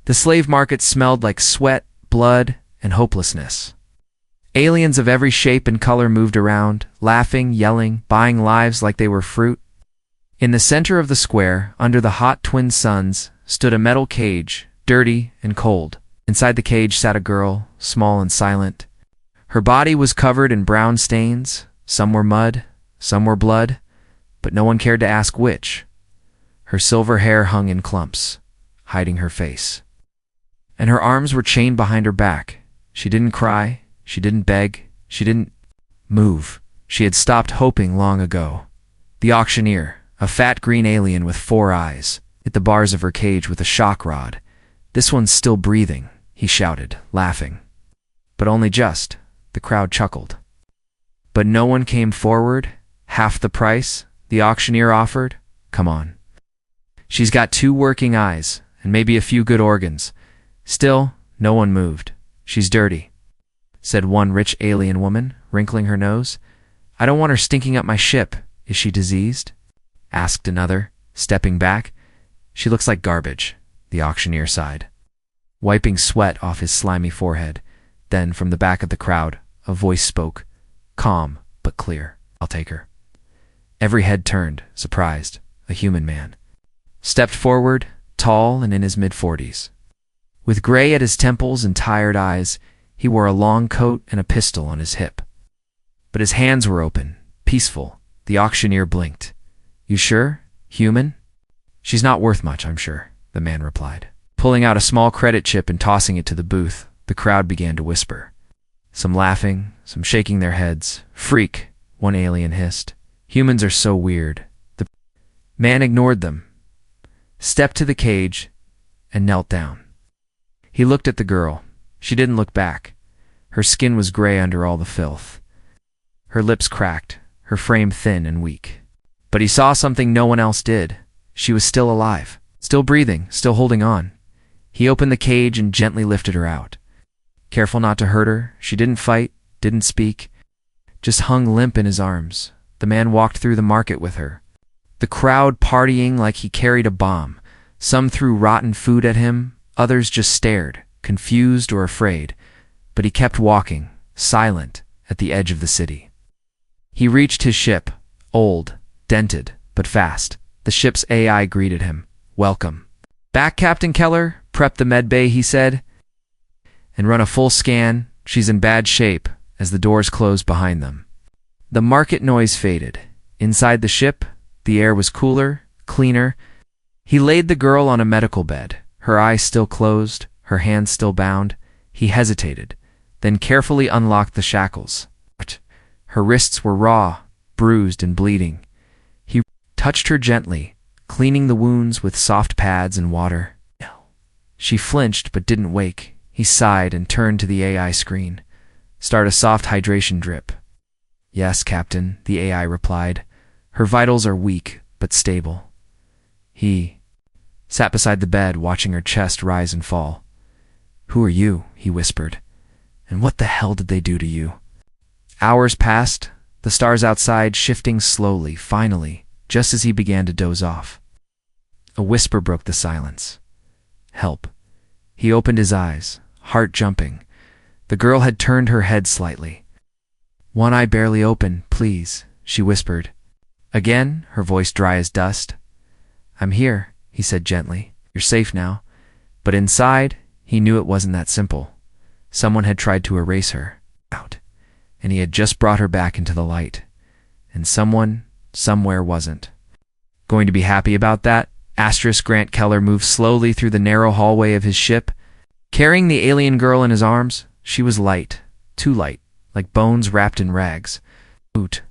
The slave market smelled like sweat, blood, and hopelessness. Aliens of every shape and color moved around, laughing, yelling, buying lives like they were fruit. In the center of the square, under the hot twin suns, stood a metal cage, dirty and cold. Inside the cage sat a girl, small and silent. Her body was covered in brown stains. Some were mud, some were blood, but no one cared to ask which. Her silver hair hung in clumps, hiding her face. And her arms were chained behind her back. She didn't cry, she didn't beg, she didn't move. She had stopped hoping long ago. The auctioneer, a fat green alien with 4 eyes, hit the bars of her cage with a shock rod. "This one's still breathing," he shouted, laughing. But only just. The crowd chuckled. But no one came forward. Half the price, the auctioneer offered. Come on. She's got 2 working eyes, and maybe a few good organs. Still, no one moved. "She's dirty," said one rich alien woman, wrinkling her nose. "I don't want her stinking up my ship." "Is she diseased?" asked another, stepping back. "She looks like garbage," the auctioneer sighed, wiping sweat off his slimy forehead. Then, from the back of the crowd, a voice spoke, calm but clear. "I'll take her." Every head turned, surprised. A human man stepped forward, tall and in his mid-40s. With gray at his temples and tired eyes, he wore a long coat and a pistol on his hip. But his hands were open, peaceful. The auctioneer blinked. "You sure? Human?" "She's not worth much, I'm sure," the man replied. Pulling out a small credit chip and tossing it to the booth, the crowd began to whisper. Some laughing, some shaking their heads. "Freak," one alien hissed. "Humans are so weird." The man ignored them, stepped to the cage, and knelt down. He looked at the girl. She didn't look back. Her skin was gray under all the filth. Her lips cracked, her frame thin and weak. But he saw something no one else did. She was still alive, still breathing, still holding on. He opened the cage and gently lifted her out. Careful not to hurt her, she didn't fight, didn't speak, just hung limp in his arms. The man walked through the market with her, the crowd partying like he carried a bomb. Some threw rotten food at him, others just stared, confused or afraid. But he kept walking, silent, at the edge of the city. He reached his ship, old, dented, but fast. The ship's AI greeted him. "Welcome." "Back, Captain Keller? Prep the medbay," he said. "And run a full scan. She's in bad shape," as the doors closed behind them. The market noise faded. Inside the ship, the air was cooler, cleaner. He laid the girl on a medical bed, her eyes still closed, her hands still bound. He hesitated, then carefully unlocked the shackles. Her wrists were raw, bruised and bleeding. He touched her gently, cleaning the wounds with soft pads and water. She flinched but didn't wake. He sighed and turned to the AI screen. "Start a soft hydration drip." "Yes, Captain," the AI replied. "Her vitals are weak but stable." He sat beside the bed, watching her chest rise and fall. "Who are you?" he whispered. "And what the hell did they do to you?" Hours passed, the stars outside shifting slowly. Finally, just as he began to doze off, a whisper broke the silence. "Help." He opened his eyes, heart jumping. The girl had turned her head slightly. "One eye barely open, please," she whispered. Again, her voice dry as dust. "I'm here," he said gently. "You're safe now." But inside, he knew it wasn't that simple. Someone had tried to erase her out, and he had just brought her back into the light. And someone, somewhere wasn't going to be happy about that. Grant Keller moved slowly through the narrow hallway of his ship, carrying the alien girl in his arms. She was light, too light, like bones wrapped in rags. Oot.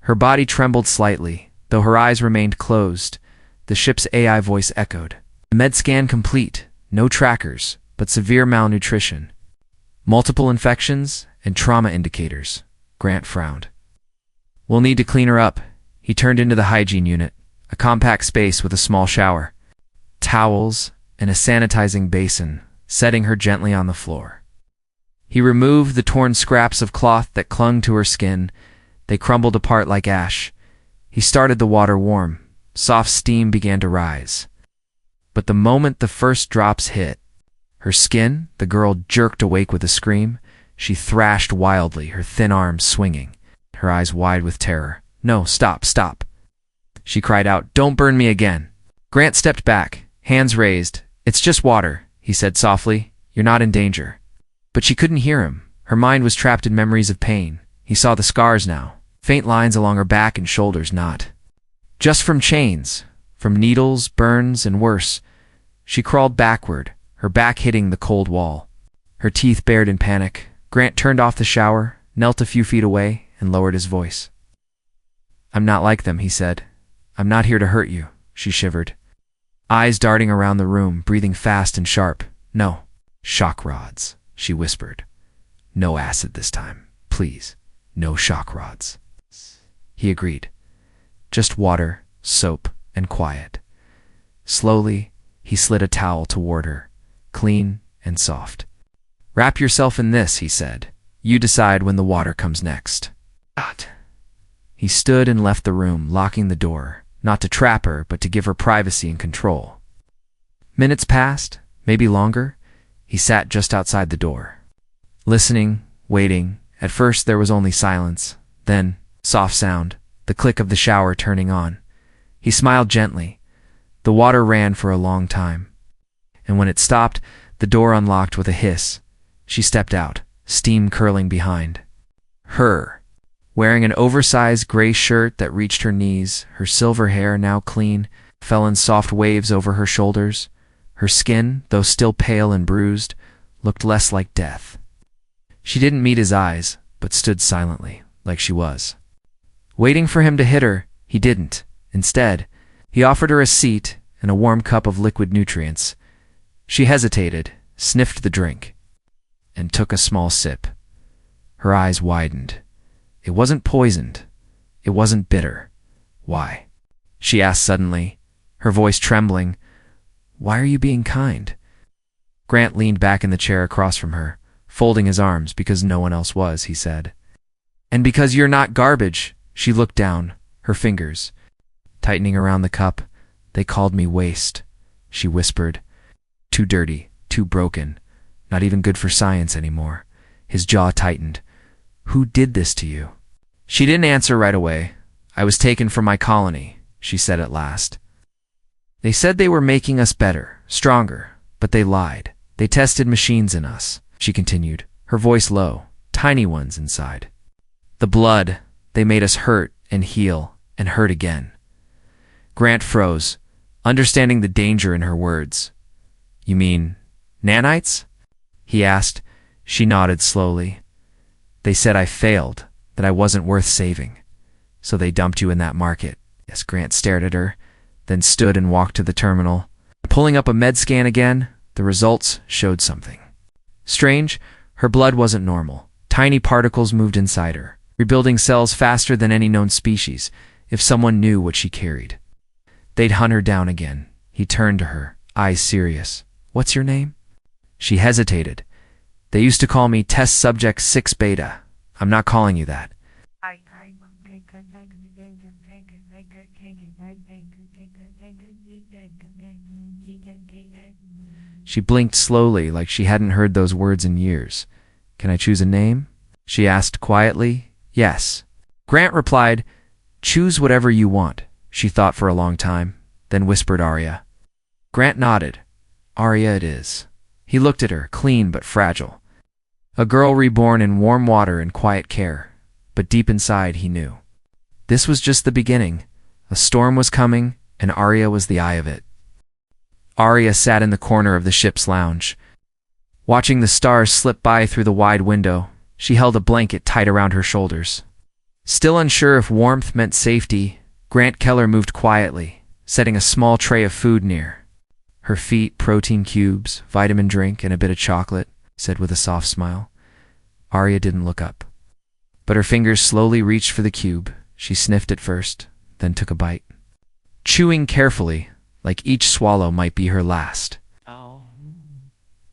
Her body trembled slightly, though her eyes remained closed. The ship's AI voice echoed. "Med scan complete. No trackers, but severe malnutrition. Multiple infections and trauma indicators." Grant frowned. "We'll need to clean her up." He turned into the hygiene unit, a compact space with a small shower, towels, and a sanitizing basin, setting her gently on the floor. He removed the torn scraps of cloth that clung to her skin. They crumbled apart like ash. He started the water warm. Soft steam began to rise. But the moment the first drops hit, Her skin, the girl jerked awake with a scream. She thrashed wildly, her thin arms swinging, her eyes wide with terror. "No, stop, stop!" She cried out. "Don't burn me again!" Grant stepped back, hands raised. "It's just water," he said softly. "You're not in danger." But she couldn't hear him. Her mind was trapped in memories of pain. He saw the scars now, faint lines along her back and shoulders, not just from chains, from needles, burns, and worse. She crawled backward, her back hitting the cold wall, her teeth bared in panic. Grant turned off the shower, knelt a few feet away, and lowered his voice. "I'm not like them," he said. "I'm not here to hurt you," she shivered, eyes darting around the room, breathing fast and sharp. "No, shock rods," she whispered. "No acid this time, please. No shock rods." He agreed. Just water, soap, and quiet. Slowly, he slid a towel toward her, clean and soft. "Wrap yourself in this," he said. "You decide when the water comes next." He stood and left the room, locking the door, not to trap her, but to give her privacy and control. Minutes passed, maybe longer. He sat just outside the door, listening, waiting. At first there was only silence, then soft sound, the click of the shower turning on. He smiled gently. The water ran for a long time, and when it stopped, the door unlocked with a hiss. She stepped out, steam curling behind her, wearing an oversized gray shirt that reached her knees. Her silver hair, now clean, fell in soft waves over her shoulders. Her skin, though still pale and bruised, looked less like death. She didn't meet his eyes, but stood silently, like she was. Waiting for him to hit her, he didn't. Instead, he offered her a seat and a warm cup of liquid nutrients. She hesitated, sniffed the drink, and took a small sip. Her eyes widened. It wasn't poisoned. It wasn't bitter. "Why?" she asked suddenly, her voice trembling. "Why are you being kind?" Grant leaned back in the chair across from her, folding his arms. "Because no one else was," he said. "And because you're not garbage." She looked down, her fingers tightening around the cup. "They called me waste," she whispered. "Too dirty, too broken, not even good for science anymore." His jaw tightened. "Who did this to you?" She didn't answer right away. "I was taken from my colony," she said at last. "They said they were making us better, stronger, but they lied. They tested machines in us," she continued, her voice low, tiny ones inside. "The blood, they made us hurt and heal and hurt again." Grant froze, understanding the danger in her words. "You mean nanites?" he asked. She nodded slowly. "They said I failed, that I wasn't worth saving. So they dumped you in that market." Yes, Grant stared at her, then stood and walked to the terminal. Pulling up a med scan again, the results showed something strange. Her blood wasn't normal. Tiny particles moved inside her, rebuilding cells faster than any known species. If someone knew what she carried, they'd hunt her down again. He turned to her, eyes serious. "What's your name?" She hesitated. "They used to call me Test Subject 6 Beta. I'm not calling you that." She blinked slowly, like she hadn't heard those words in years. "Can I choose a name?" she asked quietly. "Yes." Grant replied, "Choose whatever you want." She thought for a long time, then whispered Arya. Grant nodded. "Arya it is." He looked at her, clean but fragile. A girl reborn in warm water and quiet care. But deep inside he knew this was just the beginning. A storm was coming, and Arya was the eye of it. Arya sat in the corner of the ship's lounge, watching the stars slip by through the wide window. She held a blanket tight around her shoulders. Still unsure if warmth meant safety, Grant Keller moved quietly, setting a small tray of food near her feet. "Protein cubes, vitamin drink, and a bit of chocolate," said with a soft smile. Arya didn't look up, but her fingers slowly reached for the cube. She sniffed it first, then took a bite, chewing carefully, like each swallow might be her last.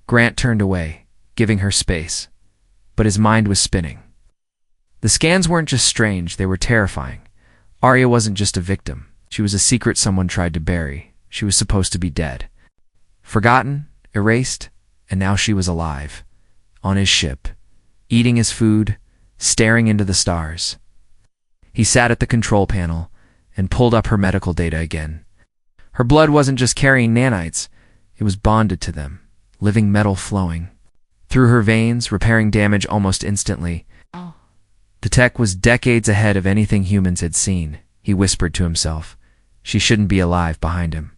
Grant turned away, giving her space, but his mind was spinning. The scans weren't just strange, they were terrifying. Arya wasn't just a victim. She was a secret someone tried to bury. She was supposed to be dead. Forgotten, erased, And now she was alive, on his ship, eating his food, staring into the stars. He sat at the control panel and pulled up her medical data again. Her blood wasn't just carrying nanites, it was bonded to them, living metal flowing through her veins, repairing damage almost instantly. The tech was decades ahead of anything humans had seen, he whispered to himself. She shouldn't be alive behind him.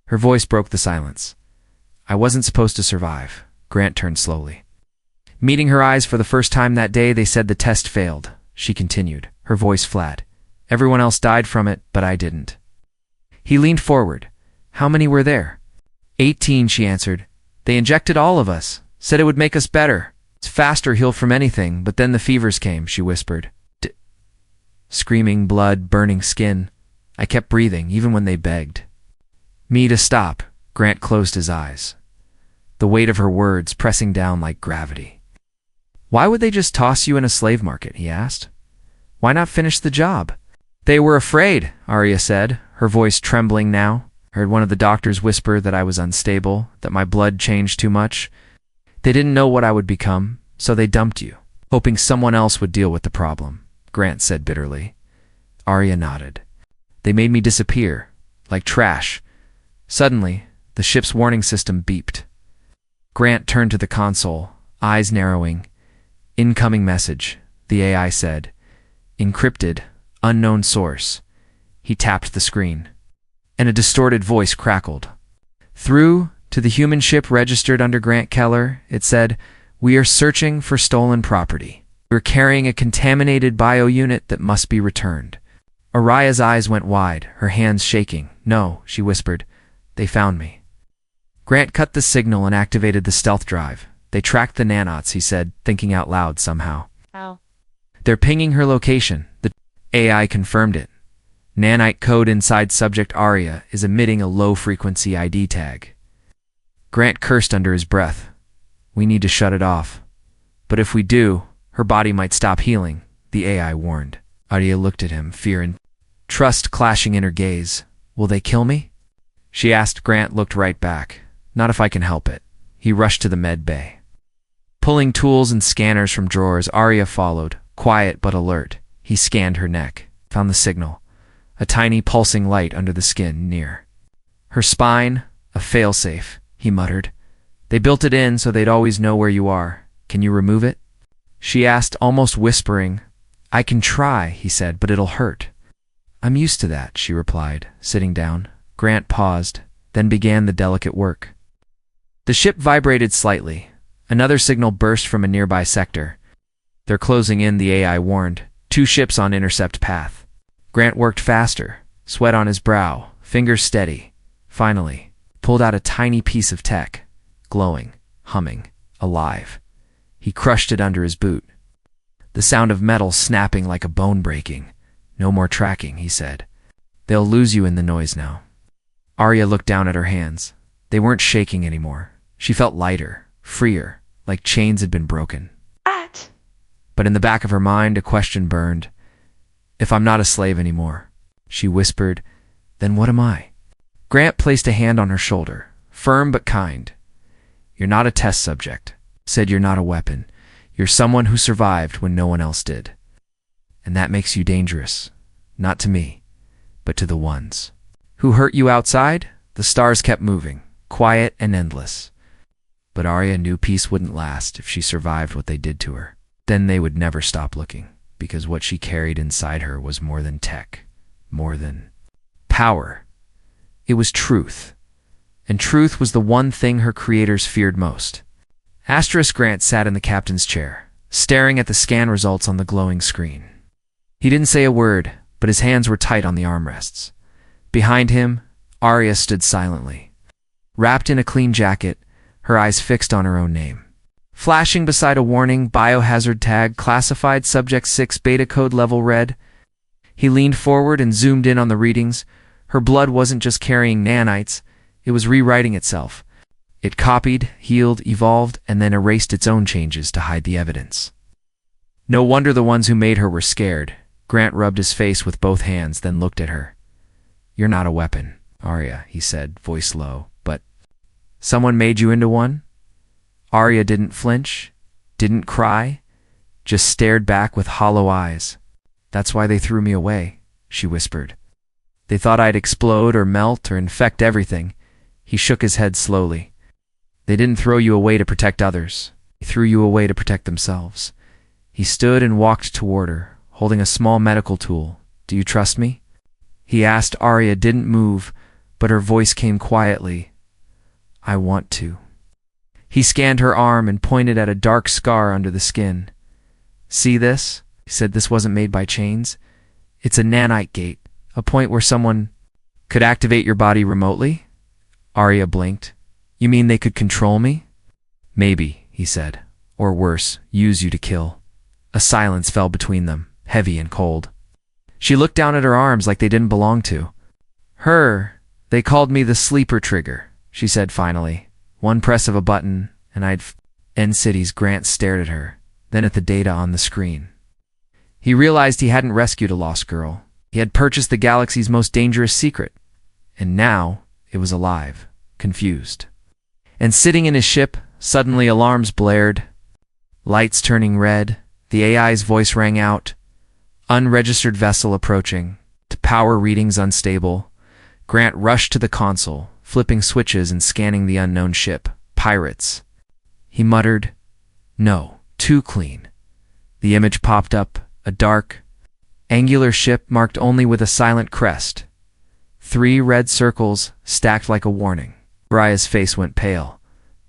Her voice broke the silence. I wasn't supposed to survive. Grant turned slowly. Meeting her eyes for the first time that day, they said the test failed. She continued, her voice flat. Everyone else died from it, but I didn't. He leaned forward. How many were there? 18, she answered. They injected all of us. Said it would make us better. It's faster heal from anything, but then the fevers came, she whispered. Screaming, blood, burning skin. I kept breathing, even when they begged me to stop. Grant closed his eyes, the weight of her words pressing down like gravity. Why would they just toss you in a slave market, he asked. Why not finish the job? They were afraid, Arya said, her voice trembling now. I heard one of the doctors whisper that I was unstable, that my blood changed too much. They didn't know what I would become, so they dumped you, hoping someone else would deal with the problem, Grant said bitterly. Arya nodded. They made me disappear, like trash. Suddenly, the ship's warning system beeped. Grant turned to the console, eyes narrowing. Incoming message, the AI said. Encrypted, unknown source. He tapped the screen, and a distorted voice crackled. Through to the human ship registered under Grant Keller, it said, we are searching for stolen property. We're carrying a contaminated bio-unit that must be returned. Araya's eyes went wide, her hands shaking. No, she whispered. They found me. Grant cut the signal and activated the stealth drive. They tracked the nanots, he said, thinking out loud somehow. How? They're pinging her location. The AI confirmed it. Nanite code inside subject Arya is emitting a low-frequency ID tag. Grant cursed under his breath. We need to shut it off. But if we do, her body might stop healing, the AI warned. Arya looked at him, fear and trust clashing in her gaze. Will they kill me? She asked. Grant looked right back. Not if I can help it. He rushed to the med bay. Pulling tools and scanners from drawers, Arya followed, quiet but alert. He scanned her neck, found the signal. A tiny pulsing light under the skin near her spine, a failsafe, he muttered. They built it in so they'd always know where you are. Can you remove it? She asked, almost whispering. I can try, he said, but it'll hurt. I'm used to that, she replied, sitting down. Grant paused, then began the delicate work. The ship vibrated slightly. Another signal burst from a nearby sector. They're closing in, the AI warned. 2 ships on intercept path. Grant worked faster, sweat on his brow, fingers steady. Finally, pulled out a tiny piece of tech, glowing, humming, alive. He crushed it under his boot. The sound of metal snapping like a bone breaking. No more tracking, he said. They'll lose you in the noise now. Arya looked down at her hands. They weren't shaking anymore. She felt lighter, freer, like chains had been broken. What? But in the back of her mind, a question burned. If I'm not a slave anymore, she whispered, then what am I? Grant placed a hand on her shoulder, firm but kind. You're not a test subject. Said you're not a weapon. You're someone who survived when no one else did. And that makes you dangerous. Not to me, but to the ones who hurt you outside. The stars kept moving, quiet and endless. But Arya knew peace wouldn't last if she survived what they did to her. Then they would never stop looking, because what she carried inside her was more than tech, more than power. It was truth. And truth was the one thing her creators feared most. Grant sat in the captain's chair, staring at the scan results on the glowing screen. He didn't say a word, but his hands were tight on the armrests. Behind him, Arya stood silently, wrapped in a clean jacket, her eyes fixed on her own name. Flashing beside a warning, biohazard tag, classified subject 6 beta code level red. He leaned forward and zoomed in on the readings. Her blood wasn't just carrying nanites, it was rewriting itself. It copied, healed, evolved, and then erased its own changes to hide the evidence. No wonder the ones who made her were scared. Grant rubbed his face with both hands, then looked at her. You're not a weapon, Arya, he said, voice low, but someone made you into one? Arya didn't flinch, didn't cry, just stared back with hollow eyes. "That's why they threw me away," she whispered. "They thought I'd explode or melt or infect everything." He shook his head slowly. "They didn't throw you away to protect others. They threw you away to protect themselves." He stood and walked toward her, holding a small medical tool. "Do you trust me?" he asked. Arya didn't move, but her voice came quietly. "I want to." He scanned her arm and pointed at a dark scar under the skin. "See this?" He said. "This wasn't made by chains. It's a nanite gate, a point where someone could activate your body remotely." Arya blinked. "You mean they could control me?" "Maybe," he said. "Or worse, use you to kill." A silence fell between them, heavy and cold. She looked down at her arms like they didn't belong to her. "They called me the sleeper trigger," she said finally. "One press of a button, and I'd end cities." Grant stared at her, then at the data on the screen. He realized he hadn't rescued a lost girl. He had purchased the galaxy's most dangerous secret. And now it was alive, confused. And sitting in his ship, suddenly alarms blared, lights turning red. The AI's voice rang out. "Unregistered vessel approaching. To power readings unstable." Grant rushed to the console, flipping switches and scanning the unknown ship. "Pirates." He muttered. "No, too clean." The image popped up, a dark, angular ship marked only with a silent crest. 3 red circles stacked like a warning. Raya's face went pale.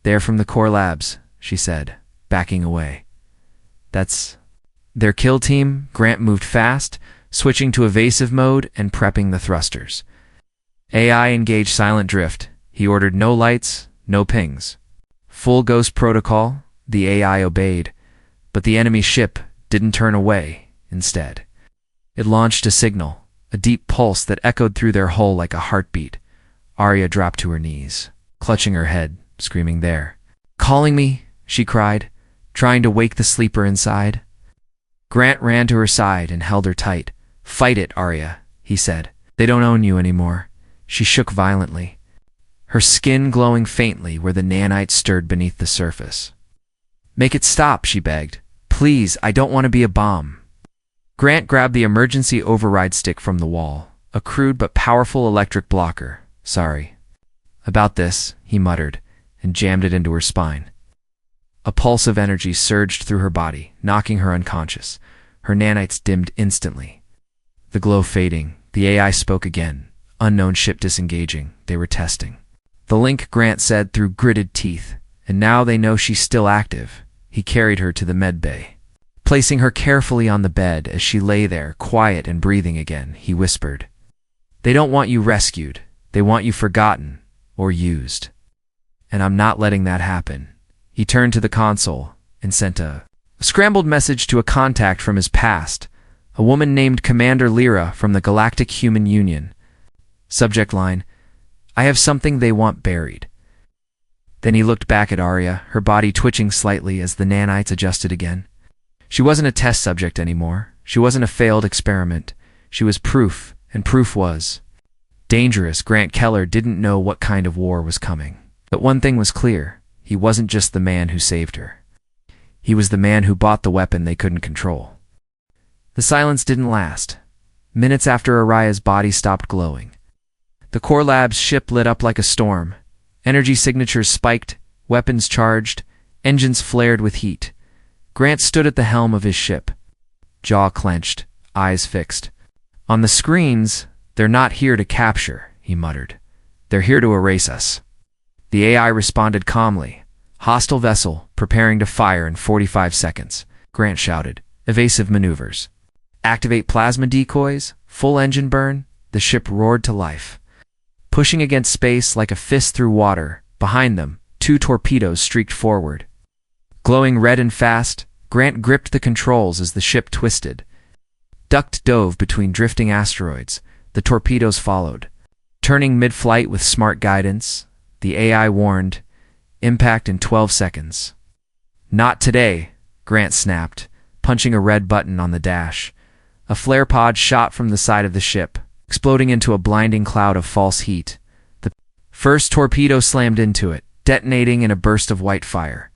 "They're from the core labs," she said, backing away. "That's their kill team?" Grant moved fast, switching to evasive mode and prepping the thrusters. AI engaged silent drift. He ordered no lights, no pings. Full ghost protocol. The AI obeyed, but the enemy ship didn't turn away. Instead, it launched a signal, a deep pulse that echoed through their hull like a heartbeat. Arya dropped to her knees, clutching her head, screaming. "There. Calling me," she cried, trying to wake the sleeper inside. Grant ran to her side and held her tight. "Fight it, Arya," he said. "They don't own you anymore." She shook violently, her skin glowing faintly where the nanite stirred beneath the surface. "Make it stop," she begged. "Please, I don't want to be a bomb." Grant grabbed the emergency override stick from the wall, a crude but powerful electric blocker. "Sorry about this," he muttered, and jammed it into her spine. A pulse of energy surged through her body, knocking her unconscious. Her nanites dimmed instantly, the glow fading. The AI spoke again. "Unknown ship disengaging. They were testing." "The link," Grant said through gritted teeth. "And now they know she's still active." He carried her to the med bay. Placing her carefully on the bed as she lay there, quiet and breathing again, he whispered, "They don't want you rescued. They want you forgotten or used. And I'm not letting that happen." He turned to the console and sent a scrambled message to a contact from his past, a woman named Commander Lyra from the Galactic Human Union. Subject line, "I have something they want buried." Then he looked back at Arya, her body twitching slightly as the nanites adjusted again. She wasn't a test subject anymore. She wasn't a failed experiment. She was proof, and proof was dangerous. Grant Keller didn't know what kind of war was coming. But one thing was clear. He wasn't just the man who saved her. He was the man who bought the weapon they couldn't control. The silence didn't last. Minutes after Araya's body stopped glowing, the Core Lab's ship lit up like a storm. Energy signatures spiked, weapons charged, engines flared with heat. Grant stood at the helm of his ship, jaw clenched, eyes fixed. "On the screens, they're not here to capture," he muttered. "They're here to erase us." The AI responded calmly. "Hostile vessel, preparing to fire in 45 seconds. Grant shouted. "Evasive maneuvers. Activate plasma decoys, full engine burn." The ship roared to life, pushing against space like a fist through water. Behind them, 2 torpedoes streaked forward. Glowing red and fast, Grant gripped the controls as the ship twisted. Ducked dove between drifting asteroids. The torpedoes followed, turning mid-flight with smart guidance. The AI warned, "Impact in 12 seconds." "Not today," Grant snapped, punching a red button on the dash. A flare pod shot from the side of the ship, exploding into a blinding cloud of false heat. The first torpedo slammed into it, detonating in a burst of white fire.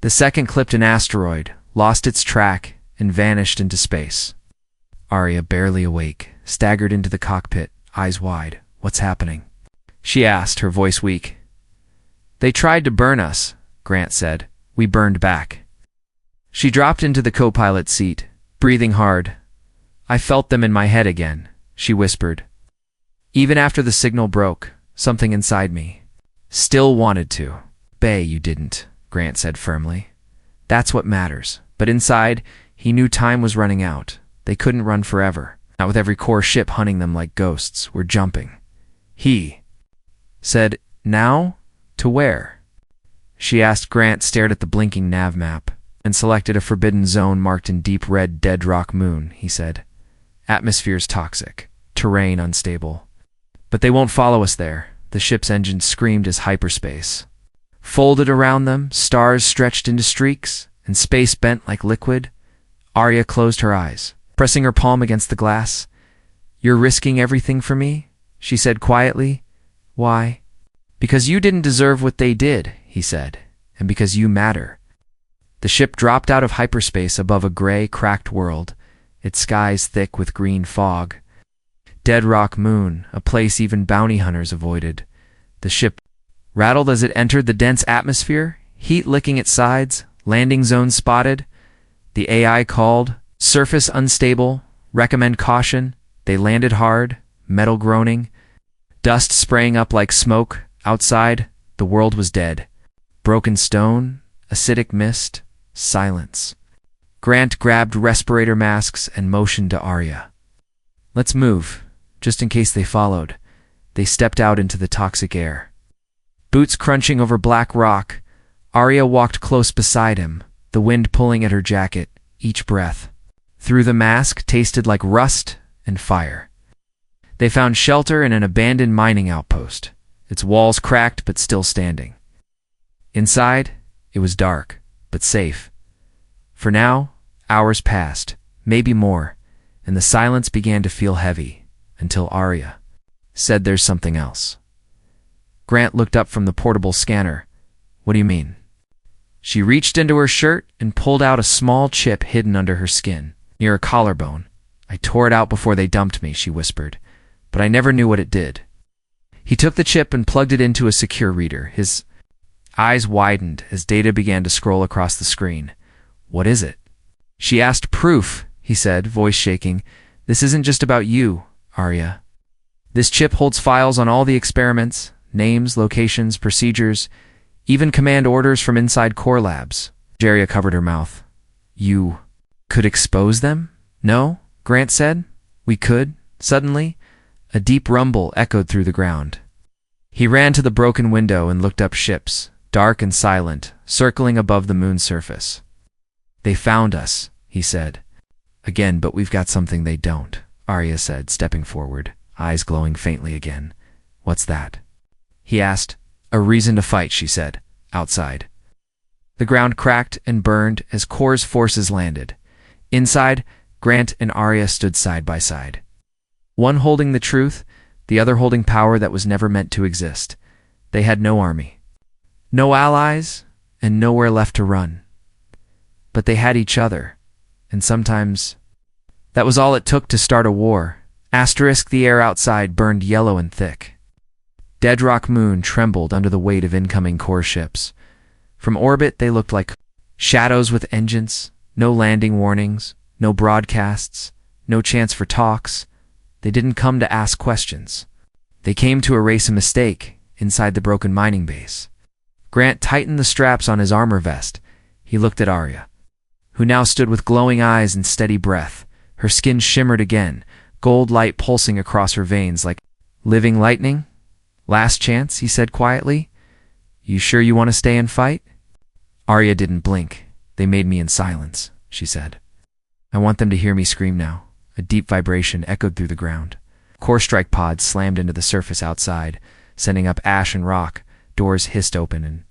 The second clipped an asteroid, lost its track, and vanished into space. Arya, barely awake, staggered into the cockpit, eyes wide. "What's happening?" she asked, her voice weak. "They tried to burn us," Grant said. "We burned back." She dropped into the co-pilot seat, breathing hard. "I felt them in my head again," she whispered. "Even after the signal broke, something inside me still wanted to." "Bay, you didn't," Grant said firmly. "That's what matters." But inside, he knew time was running out. They couldn't run forever. Not with every core ship hunting them like ghosts. "We're jumping." He said, "Now? To where?" She asked. Grant stared at the blinking nav map and selected a forbidden zone marked in deep red. "Dead rock moon," he said. "Atmosphere's toxic. Terrain unstable. But they won't follow us there." The ship's engine screamed as hyperspace folded around them, stars stretched into streaks, and space bent like liquid. Arya closed her eyes, pressing her palm against the glass. "You're risking everything for me?" she said quietly. "Why?" "Because you didn't deserve what they did," he said, "and because you matter." The ship dropped out of hyperspace above a gray, cracked world, its skies thick with green fog. Dead rock moon, a place even bounty hunters avoided. The ship rattled as it entered the dense atmosphere, heat licking its sides. Landing zone spotted. The AI called. "Surface unstable. Recommend caution." They landed hard, metal groaning, dust spraying up like smoke. Outside, the world was dead. Broken stone, acidic mist, silence. Grant grabbed respirator masks and motioned to Arya. "Let's move, just in case they followed." They stepped out into the toxic air. Boots crunching over black rock, Arya walked close beside him, the wind pulling at her jacket, each breath through the mask tasted like rust and fire. They found shelter in an abandoned mining outpost, its walls cracked but still standing. Inside, it was dark, but safe. For now, hours passed, maybe more, and the silence began to feel heavy, until Arya said, "There's something else." Grant looked up from the portable scanner. "What do you mean?" She reached into her shirt and pulled out a small chip hidden under her skin, near her collarbone. "I tore it out before they dumped me," she whispered, "but I never knew what it did." He took the chip and plugged it into a secure reader. His eyes widened as data began to scroll across the screen. "What is it?" she asked. "Proof," he said, voice shaking. "This isn't just about you, Arya. This chip holds files on all the experiments, names, locations, procedures, even command orders from inside core labs." Arya covered her mouth. "You could expose them?" "No," Grant said. "We could." Suddenly, a deep rumble echoed through the ground. He ran to the broken window and looked up. Ships, dark and silent, circling above the moon's surface. "They found us," he said. "Again, but we've got something they don't," Arya said, stepping forward, eyes glowing faintly again. "What's that?" he asked. "A reason to fight," she said, outside. The ground cracked and burned as Core's forces landed. Inside, Grant and Arya stood side by side. One holding the truth, the other holding power that was never meant to exist. They had no army, no allies, and nowhere left to run. But they had each other, and sometimes that was all it took to start a war. The air outside burned yellow and thick. Dead rock moon trembled under the weight of incoming core ships. From orbit, they looked like shadows with engines, no landing warnings, no broadcasts, no chance for talks. They didn't come to ask questions. They came to erase a mistake inside the broken mining base. Grant tightened the straps on his armor vest. He looked at Arya, who now stood with glowing eyes and steady breath. Her skin shimmered again, gold light pulsing across her veins like living lightning. "Last chance," he said quietly. "You sure you want to stay and fight?" Arya didn't blink. "They made me in silence," she said. "I want them to hear me scream now." A deep vibration echoed through the ground. Core strike pods slammed into the surface outside, sending up ash and rock. Doors hissed open and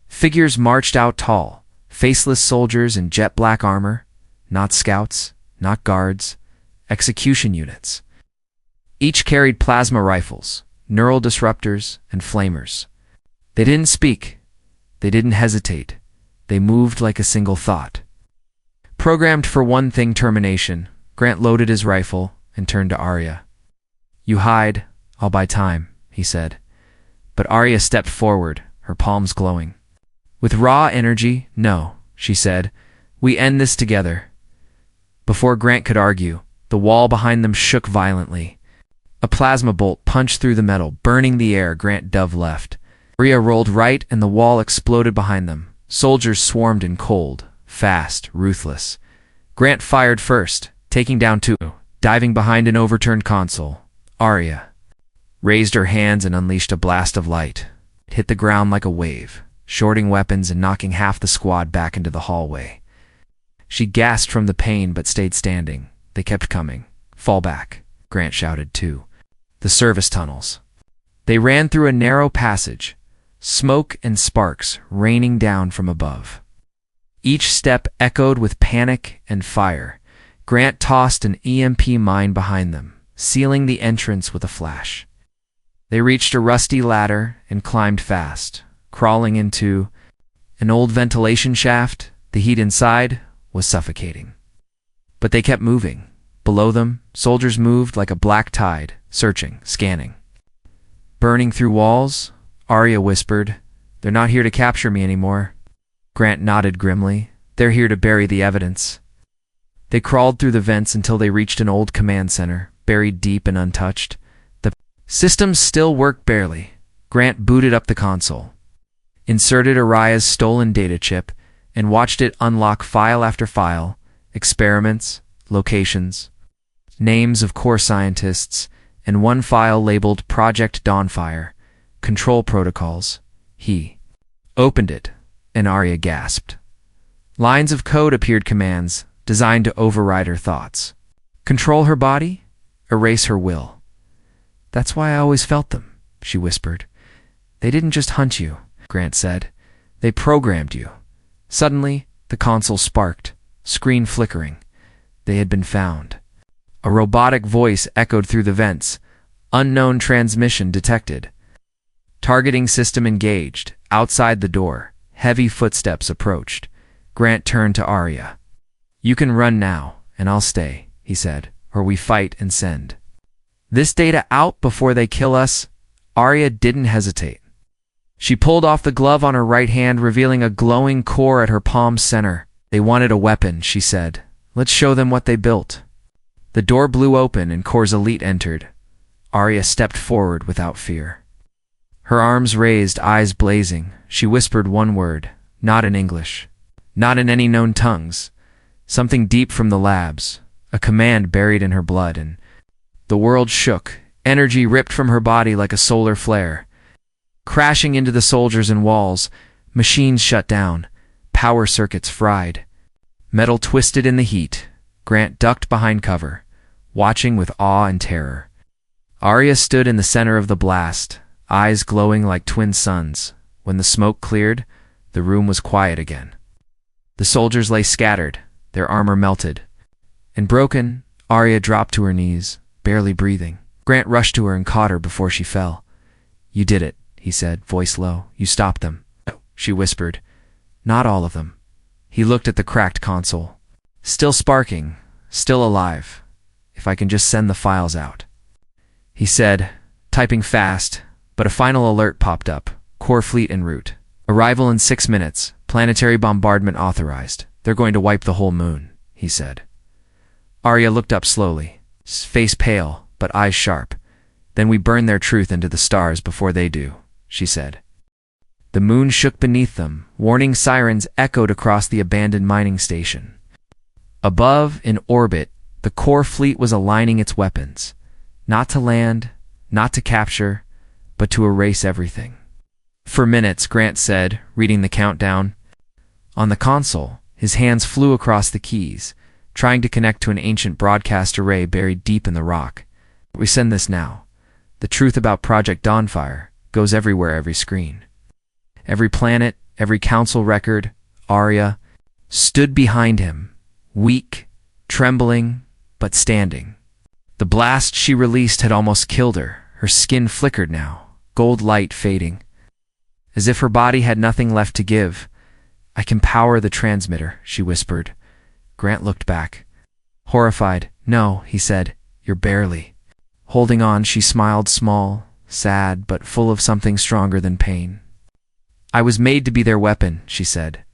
figures marched out tall, faceless soldiers in jet black armor, not scouts, not guards, execution units. Each carried plasma rifles, neural disruptors, and flamers. They didn't speak. They didn't hesitate. They moved like a single thought. Programmed for one thing, termination, Grant loaded his rifle and turned to Arya. "You hide, I'll buy time," he said. But Arya stepped forward, her palms glowing. With raw energy, "No," she said. "We end this together." Before Grant could argue, the wall behind them shook violently. A plasma bolt punched through the metal, burning the air Grant dove left. Arya rolled right and the wall exploded behind them. Soldiers swarmed in, cold, fast, ruthless. Grant fired first, taking down two. Diving behind an overturned console, Arya raised her hands and unleashed a blast of light. It hit the ground like a wave, shorting weapons and knocking half the squad back into the hallway. She gasped from the pain but stayed standing. They kept coming. "Fall back," Grant shouted too. The service tunnels. They ran through a narrow passage, smoke and sparks raining down from above. Each step echoed with panic and fire. Grant tossed an EMP mine behind them, sealing the entrance with a flash. They reached a rusty ladder and climbed fast, crawling into an old ventilation shaft. The heat inside was suffocating. But they kept moving. Below them, soldiers moved like a black tide, searching, scanning. "Burning through walls?" Arya whispered. "They're not here to capture me anymore." Grant nodded grimly. "They're here to bury the evidence." They crawled through the vents until they reached an old command center, buried deep and untouched. The systems still worked barely. Grant booted up the console, inserted Arya's stolen data chip, and watched it unlock file after file, experiments, locations, names of core scientists, and one file labeled Project Dawnfire, control protocols. He opened it, and Arya gasped. Lines of code appeared, commands designed to override her thoughts. Control her body, erase her will. "That's why I always felt them," she whispered. "They didn't just hunt you," Grant said. "They programmed you." Suddenly, the console sparked, screen flickering. They had been found. A robotic voice echoed through the vents. "Unknown transmission detected." Targeting system engaged. Outside the door, heavy footsteps approached. Grant turned to Arya. "You can run now, and I'll stay," he said, "or we fight and send this data out before they kill us." Arya didn't hesitate. She pulled off the glove on her right hand, revealing a glowing core at her palm center. "They wanted a weapon," she said. "Let's show them what they built." The door blew open and Core's elite entered. Arya stepped forward without fear. Her arms raised, eyes blazing. She whispered one word, not in English, not in any known tongues. Something deep from the labs, a command buried in her blood, and the world shook. Energy ripped from her body like a solar flare. Crashing into the soldiers and walls, machines shut down, power circuits fried. Metal twisted in the heat. Grant ducked behind cover, watching with awe and terror. Arya stood in the center of the blast, eyes glowing like twin suns. When the smoke cleared, the room was quiet again. The soldiers lay scattered, their armor melted. And broken, Arya dropped to her knees, barely breathing. Grant rushed to her and caught her before she fell. "You did it," he said, voice low. "You stopped them." She whispered. "Not all of them." He looked at the cracked console. "Still sparking, still alive. If I can just send the files out." He said, typing fast, but a final alert popped up. "Core fleet en route. Arrival in 6 minutes. Planetary bombardment authorized. They're going to wipe the whole moon," he said. Arya looked up slowly, face pale, but eyes sharp. "Then we burn their truth into the stars before they do," she said. The moon shook beneath them. Warning sirens echoed across the abandoned mining station. Above, in orbit, the core fleet was aligning its weapons. Not to land, not to capture, but to erase everything. "For minutes," Grant said, reading the countdown. On the console, his hands flew across the keys, trying to connect to an ancient broadcast array buried deep in the rock. "We send this now. The truth about Project Dawnfire goes everywhere, every screen. Every planet, every council record." Arya stood behind him, weak, trembling, but standing. The blast she released had almost killed her. Her skin flickered now, gold light fading. As if her body had nothing left to give, I can power the transmitter, she whispered. Grant looked back. Horrified. No, he said. You're barely. Holding on, she smiled, small, sad, but full of something stronger than pain. I was made to be their weapon, she said.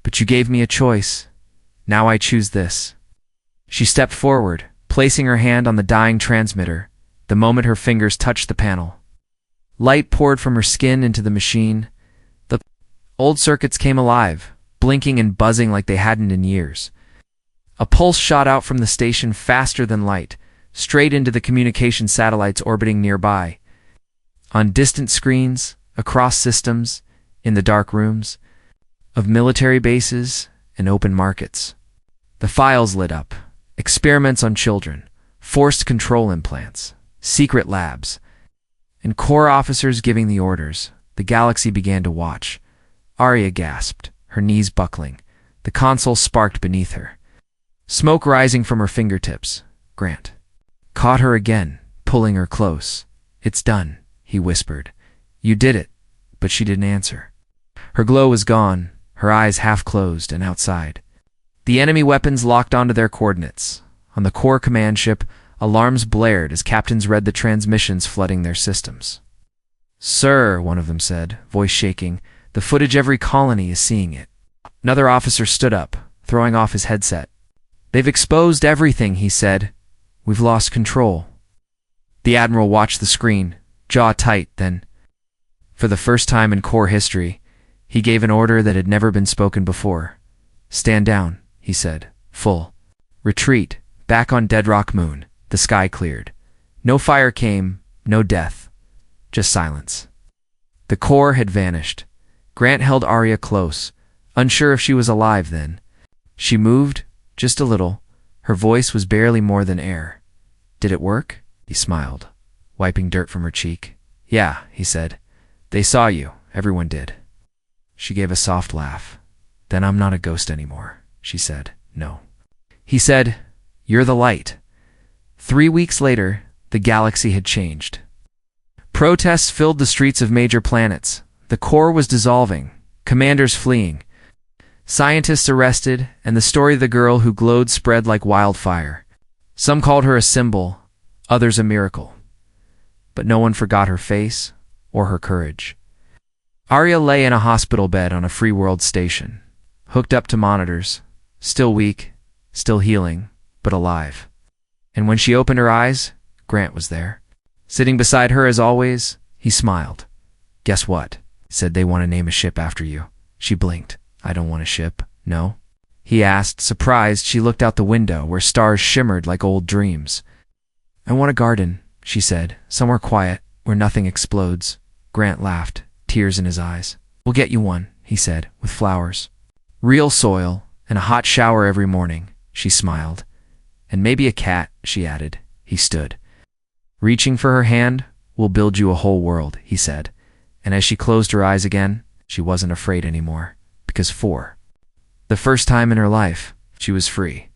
But you gave me a choice. Now I choose this. She stepped forward, placing her hand on the dying transmitter, the moment her fingers touched the panel. Light poured from her skin into the machine. The old circuits came alive, blinking and buzzing like they hadn't in years. A pulse shot out from the station faster than light, straight into the communication satellites orbiting nearby. On distant screens, across systems, in the dark rooms, of military bases and open markets. The files lit up. Experiments on children, forced control implants, secret labs, and core officers giving the orders. The galaxy began to watch. Arya gasped, her knees buckling. The console sparked beneath her. Smoke rising from her fingertips. Grant caught her again, pulling her close. It's done, he whispered. You did it. But she didn't answer. Her glow was gone, her eyes half closed and outside. The enemy weapons locked onto their coordinates. On the core command ship, alarms blared as captains read the transmissions flooding their systems. Sir, one of them said, voice shaking, the footage every colony is seeing it. Another officer stood up, throwing off his headset. They've exposed everything, he said. We've lost control. The admiral watched the screen, jaw tight, then, for the first time in core history, he gave an order that had never been spoken before. Stand down, he said. Full. Retreat. Back on Deadrock Moon. The sky cleared. No fire came, no death. Just silence. The core had vanished. Grant held Arya close, unsure if she was alive then. She moved, just a little. Her voice was barely more than air. Did it work? He smiled, wiping dirt from her cheek. Yeah, he said. They saw you. Everyone did. She gave a soft laugh. Then I'm not a ghost anymore, she said. No. He said, you're the light. 3 weeks later, the galaxy had changed. Protests filled the streets of major planets. The core was dissolving, commanders fleeing, scientists arrested, and the story of the girl who glowed spread like wildfire. Some called her a symbol, others a miracle. But no one forgot her face or her courage. Arya lay in a hospital bed on a free world station, hooked up to monitors, still weak, still healing, but alive. And when she opened her eyes, Grant was there. Sitting beside her as always, he smiled. Guess what? He said, they want to name a ship after you. She blinked. I don't want a ship. No? He asked, surprised. She looked out the window where stars shimmered like old dreams. I want a garden, she said, somewhere quiet, where nothing explodes. Grant laughed, tears in his eyes. We'll get you one, he said, with flowers. Real soil, and a hot shower every morning, she smiled. And maybe a cat, she added. He stood. Reaching for her hand, we'll build you a whole world, he said. And as she closed her eyes again, she wasn't afraid anymore. Because for the first time in her life, she was free.